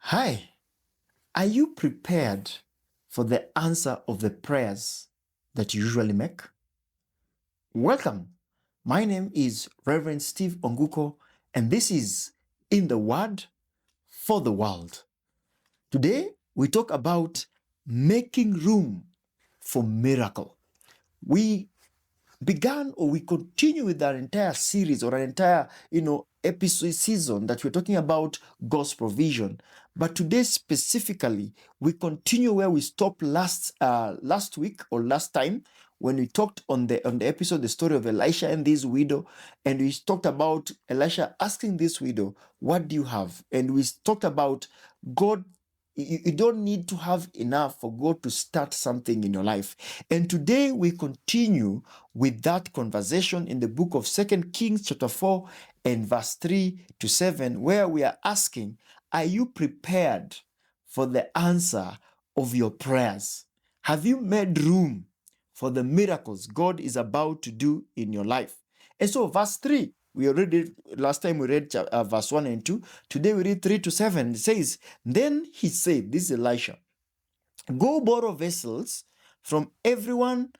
Hi, are you prepared for the answer of the prayers that you usually make? Welcome. My name is Reverend Steve Onguko, and this is In the Word for the World. Today, we talk about making room for miracle. We began or we continue with our entire series or an entire episode season that we're talking about God's provision, but today specifically we continue where we stopped last week or last time when we talked on the episode the story of Elisha and this widow, and we talked about Elisha asking this widow, what do you have? And we talked about God. You don't need to have enough for God to start something in your life. And today we continue with that conversation in the book of 2 Kings chapter 4 and verse 3 to 7, where we are asking, are you prepared for the answer of your prayers? Have you made room for the miracles God is about to do in your life? And so verse 3, we already last time we read verse 1 and 2. Today we read 3 to 7. It says, then he said, this is Elisha, go borrow vessels from everyone,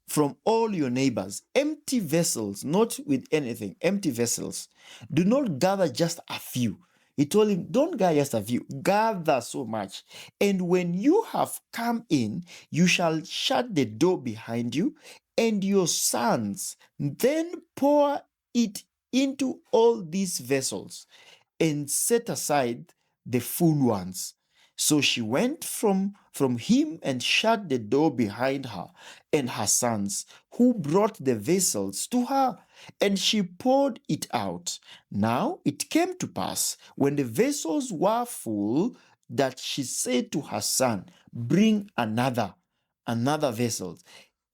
from all your neighbors, empty vessels, not with anything, empty vessels. Do not gather just a few. He told him, don't gather just a few, gather so much. And when you have come in, you shall shut the door behind you and your sons. Then pour it into all these vessels and set aside the full ones. So she went from him and shut the door behind her and her sons, who brought the vessels to her, and she poured it out. Now it came to pass, when the vessels were full, that she said to her son, bring another vessel.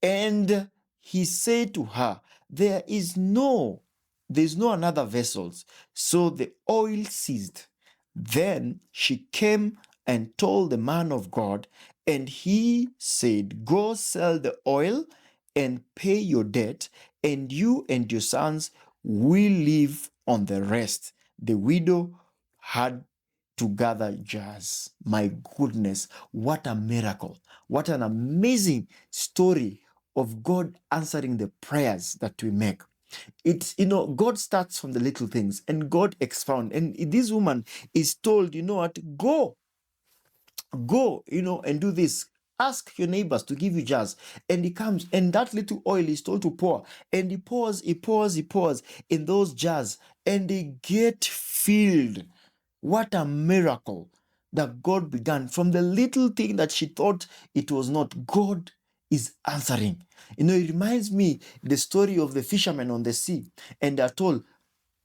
And he said to her, there's no another vessels. So the oil ceased. Then she came and told the man of God, and he said, go sell the oil and pay your debt, and you and your sons will live on the rest. The widow had to gather jars. My goodness, what a miracle. What an amazing story of God answering the prayers that we make. It's, God starts from the little things and God expounds. And this woman is told, you know what, go, and do this. Ask your neighbors to give you jars. And he comes, and that little oil is told to pour. And he pours in those jars, and they get filled. What a miracle that God began from the little thing that she thought it was not. God is answering. It reminds me the story of the fishermen on the sea, and they're told,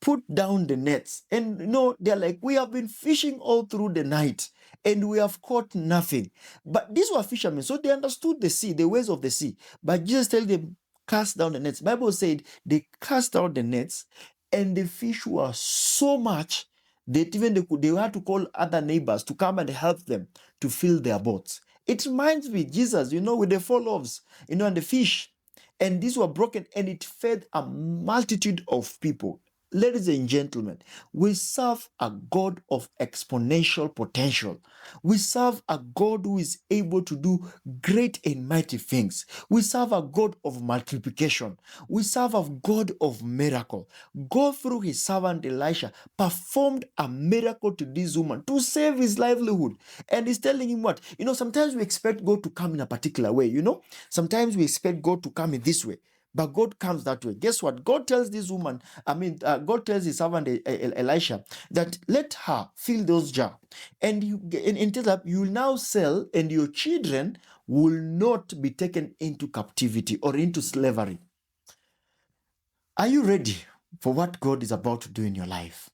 put down the nets. And they're like, we have been fishing all through the night and we have caught nothing. But these were fishermen, so they understood the sea, the ways of the sea. But Jesus told them, cast down the nets. Bible said they cast out the nets, and the fish were so much that even they had to call other neighbors to come and help them to fill their boats. It reminds me, Jesus, with the 4 loaves, and the fish. And these were broken, and it fed a multitude of people. Ladies and gentlemen, we serve a God of exponential potential. We serve a God who is able to do great and mighty things. We serve a God of multiplication. We serve a God of miracle. God, through his servant Elisha, performed a miracle to this woman to save his livelihood. And he's telling him what? Sometimes we expect God to come in a particular way, Sometimes we expect God to come in this way. But God comes that way. Guess what? God tells this woman, God tells his servant Elisha that let her fill those jars. And tells her, you will now sell, and your children will not be taken into captivity or into slavery. Are you ready for what God is about to do in your life?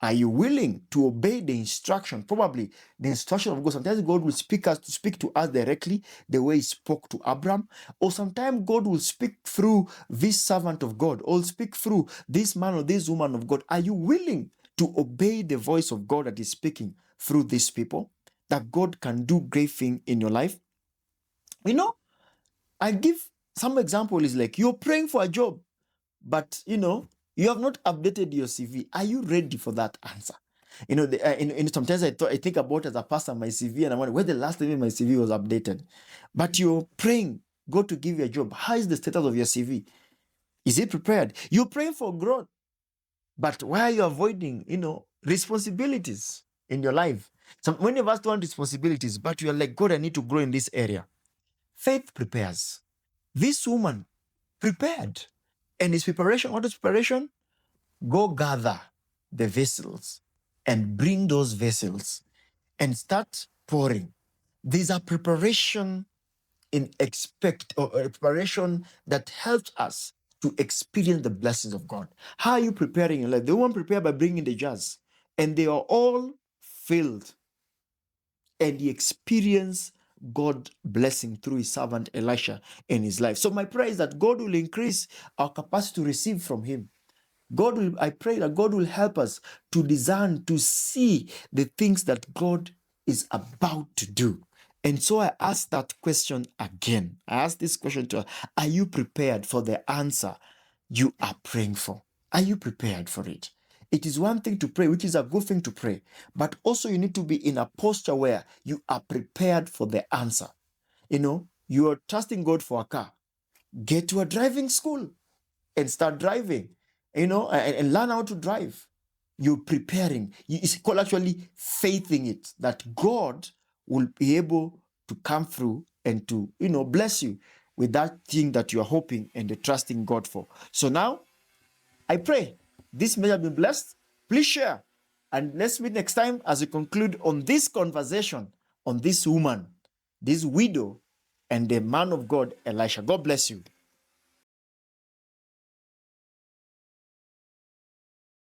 Are you willing to obey the instruction? Probably the instruction of God. Sometimes God will speak to us directly, the way he spoke to Abraham. Or sometimes God will speak through this servant of God, or speak through this man or this woman of God. Are you willing to obey the voice of God that is speaking through these people? That God can do great things in your life? I give some example is like you're praying for a job, but you have not updated your CV. Are you ready for that answer? Sometimes I think about as a pastor my CV, and I wonder where the last time my CV was updated. But you're praying God to give you a job. How is the status of your CV? Is it prepared? You're praying for growth, but why are you avoiding, responsibilities in your life? So many of us want responsibilities, but you are like, God, I need to grow in this area. Faith prepares. This woman prepared. And his preparation, what is preparation? Go gather the vessels and bring those vessels and start pouring. These are preparation in expect or a preparation that helps us to experience the blessings of God. How are you preparing your life? The one prepared by bringing the jars, and they are all filled, and he experienced God blessing through his servant Elisha in his life. So my prayer is that God will increase our capacity to receive from him. I pray that God will help us to discern, to see the things that God is about to do. And so I ask that question again. I ask this question to her: are you prepared for the answer you are praying for? Are you prepared for it? It is one thing to pray, which is a good thing to pray, but also you need to be in a posture where you are prepared for the answer. You are trusting God for a car. Get to a driving school and start driving, and learn how to drive. You're preparing. It's called actually faithing it, that God will be able to come through and to, bless you with that thing that you're hoping and you're trusting God for. So now, I pray this may have been blessed. Please share. And let's meet next time as we conclude on this conversation on this woman, this widow, and the man of God, Elisha. God bless you.